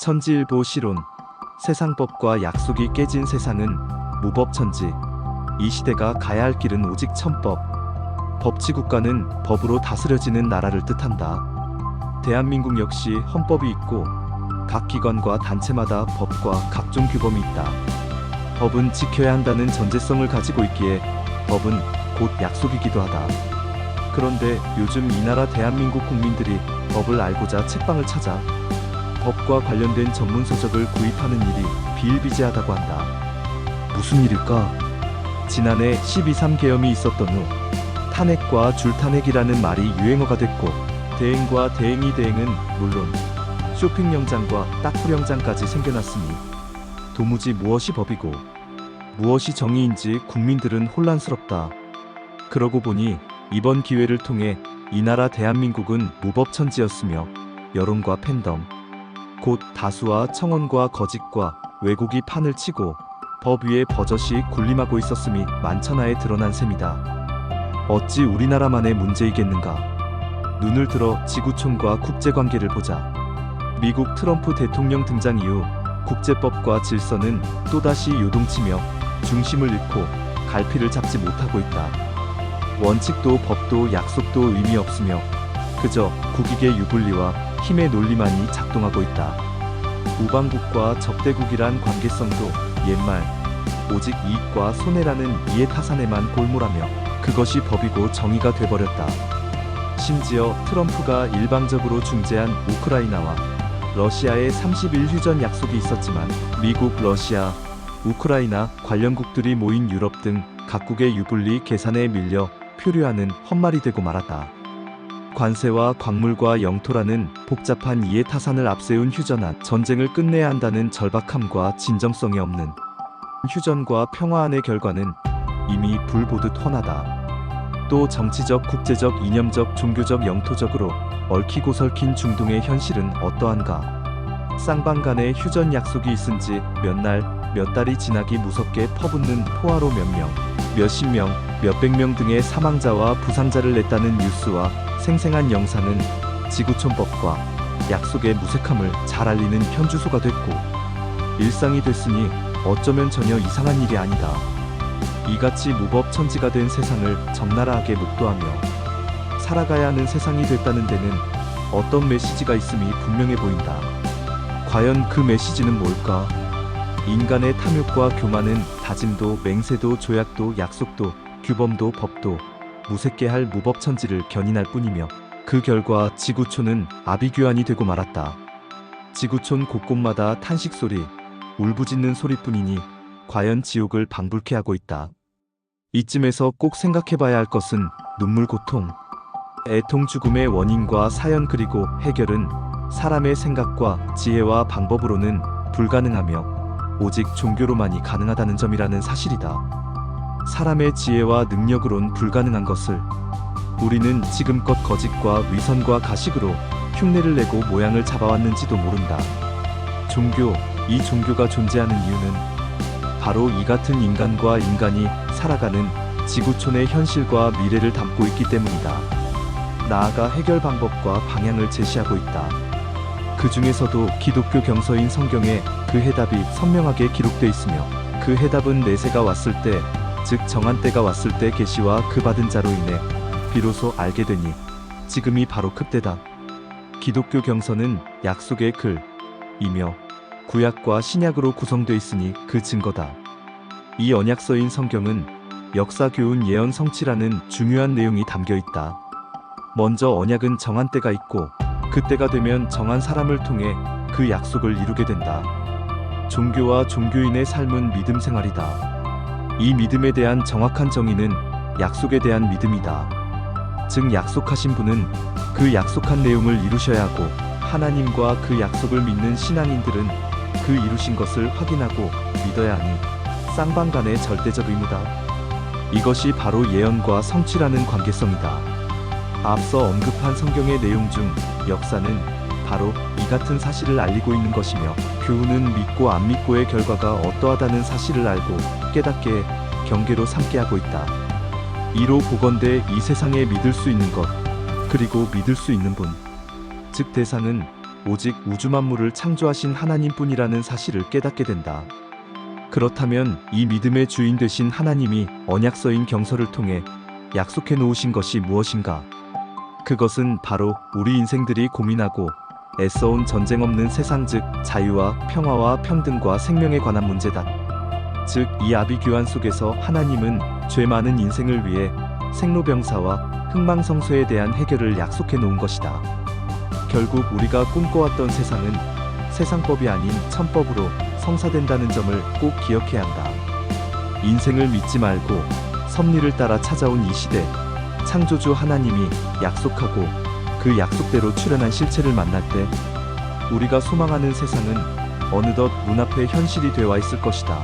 천지일보 시론. 세상법과 약속이 깨진 세상은 무법천지. 이 시대가 가야 할 길은 오직 천법. 법치국가는 법으로 다스려지는 나라를 뜻한다. 대한민국 역시 헌법이 있고 각 기관과 단체마다 법과 각종 규범이 있다. 법은 지켜야 한다는 전제성을 가지고 있기에 법은 곧 약속이기도 하다. 그런데 요즘 이 나라 대한민국 국민들이 법을 알고자 책방을 찾아 법과 관련된 전문서적을 구입하는 일이 비일비재하다고 한다. 무슨 일일까? 지난해 12.3 계엄이 있었던 후 탄핵과 줄탄핵이라는 말이 유행어가 됐고, 대행과 대행이 대행은 물론 쇼핑영장과 딱풀영장까지 생겨났으니 도무지 무엇이 법이고 무엇이 정의인지 국민들은 혼란스럽다. 그러고 보니 이번 기회를 통해 이 나라 대한민국은 무법천지였으며 여론과 팬덤, 곧 다수와 청원과 거짓과 왜곡이 판을 치고 법 위에 버젓이 군림하고 있었음이 만천하에 드러난 셈이다. 어찌 우리나라만의 문제이겠는가? 눈을 들어 지구촌과 국제관계를 보자. 미국 트럼프 대통령 등장 이후 국제법과 질서는 또다시 요동치며 중심을 잃고 갈피를 잡지 못하고 있다. 원칙도 법도 약속도 의미 없으며 그저 국익의 유불리와 힘의 논리만이 작동하고 있다. 우방국과 적대국이란 관계성도 옛말 오직 이익과 손해라는 이해타산에만 골몰하며 그것이 법이고 정의가 돼버렸다. 심지어 트럼프가 일방적으로 중재한 우크라이나와 러시아의 30일 휴전 약속이 있었지만 미국, 러시아, 우크라이나 관련국들이 모인 유럽 등 각국의 유불리 계산에 밀려 표류하는 헛말이 되고 말았다. 관세와 광물과 영토라는 복잡한 이해타산을 앞세운 휴전안, 전쟁을 끝내야 한다는 절박함과 진정성이 없는 휴전과 평화안의 결과는 이미 불 보듯 훤하다. 또 정치적, 국제적, 이념적, 종교적, 영토적으로 얽히고 설킨 중동의 현실은 어떠한가? 쌍방 간의 휴전 약속이 있은 지 몇 날, 몇 달이 지나기 무섭게 퍼붓는 포화로 몇 명, 몇십 명, 몇백 명 등의 사망자와 부상자를 냈다는 뉴스와 생생한 영상은 지구촌법과 약속의 무색함을 잘 알리는 현주소가 됐고 일상이 됐으니 어쩌면 전혀 이상한 일이 아니다. 이같이 무법천지가 된 세상을 적나라하게 목도하며 살아가야 하는 세상이 됐다는 데는 어떤 메시지가 있음이 분명해 보인다. 과연 그 메시지는 뭘까? 인간의 탐욕과 교만은 다짐도 맹세도 조약도 약속도 규범도 법도 무색게 할 무법천지를 견인할 뿐이며 그 결과 지구촌은 아비규환이 되고 말았다. 지구촌 곳곳마다 탄식소리, 울부짖는 소리뿐이니 과연 지옥을 방불케 하고 있다. 이쯤에서 꼭 생각해봐야 할 것은 눈물 고통, 애통 죽음의 원인과 사연 그리고 해결은 사람의 생각과 지혜와 방법으로는 불가능하며 오직 종교로만이 가능하다는 점이라는 사실이다. 사람의 지혜와 능력으론 불가능한 것을 우리는 지금껏 거짓과 위선과 가식으로 흉내를 내고 모양을 잡아왔는지도 모른다. 이 종교가 존재하는 이유는 바로 이 같은 인간과 인간이 살아가는 지구촌의 현실과 미래를 담고 있기 때문이다. 나아가 해결 방법과 방향을 제시하고 있다. 그 중에서도 기독교 경서인 성경에 그 해답이 선명하게 기록되어 있으며 그 해답은 내세가 왔을 때, 즉 정한 때가 왔을 때 계시와 그 받은 자로 인해 비로소 알게 되니 지금이 바로 그때다. 기독교 경서는 약속의 글이며 구약과 신약으로 구성되어 있으니 그 증거다. 이 언약서인 성경은 역사 교훈 예언 성취라는 중요한 내용이 담겨 있다. 먼저 언약은 정한 때가 있고 그때가 되면 정한 사람을 통해 그 약속을 이루게 된다. 종교와 종교인의 삶은 믿음 생활이다. 이 믿음에 대한 정확한 정의는 약속에 대한 믿음이다. 즉 약속하신 분은 그 약속한 내용을 이루셔야 하고 하나님과 그 약속을 믿는 신앙인들은 그 이루신 것을 확인하고 믿어야 하니 쌍방 간의 절대적 의무다. 이것이 바로 예언과 성취라는 관계성이다. 앞서 언급한 성경의 내용 중 역사는 바로 이 같은 사실을 알리고 있는 것이며 교훈은 믿고 안 믿고의 결과가 어떠하다는 사실을 알고 깨닫게 경계로 삼게 하고 있다. 이로 보건대 이 세상에 믿을 수 있는 것, 그리고 믿을 수 있는 분, 즉 대상은 오직 우주 만물을 창조하신 하나님뿐이라는 사실을 깨닫게 된다. 그렇다면 이 믿음의 주인 되신 하나님이 언약서인 경서를 통해 약속해 놓으신 것이 무엇인가? 그것은 바로 우리 인생들이 고민하고 애써온 전쟁 없는 세상, 즉 자유와 평화와 평등과 생명에 관한 문제다. 즉 이 아비규환 속에서 하나님은 죄 많은 인생을 위해 생로병사와 흥망성쇠에 대한 해결을 약속해 놓은 것이다. 결국 우리가 꿈꿔왔던 세상은 세상법이 아닌 천법으로 성사된다는 점을 꼭 기억해야 한다. 인생을 믿지 말고 섭리를 따라 찾아온 이 시대, 창조주 하나님이 약속하고 그 약속대로 출현한 실체를 만날 때 우리가 소망하는 세상은 어느덧 눈앞에 현실이 되어 있을 것이다.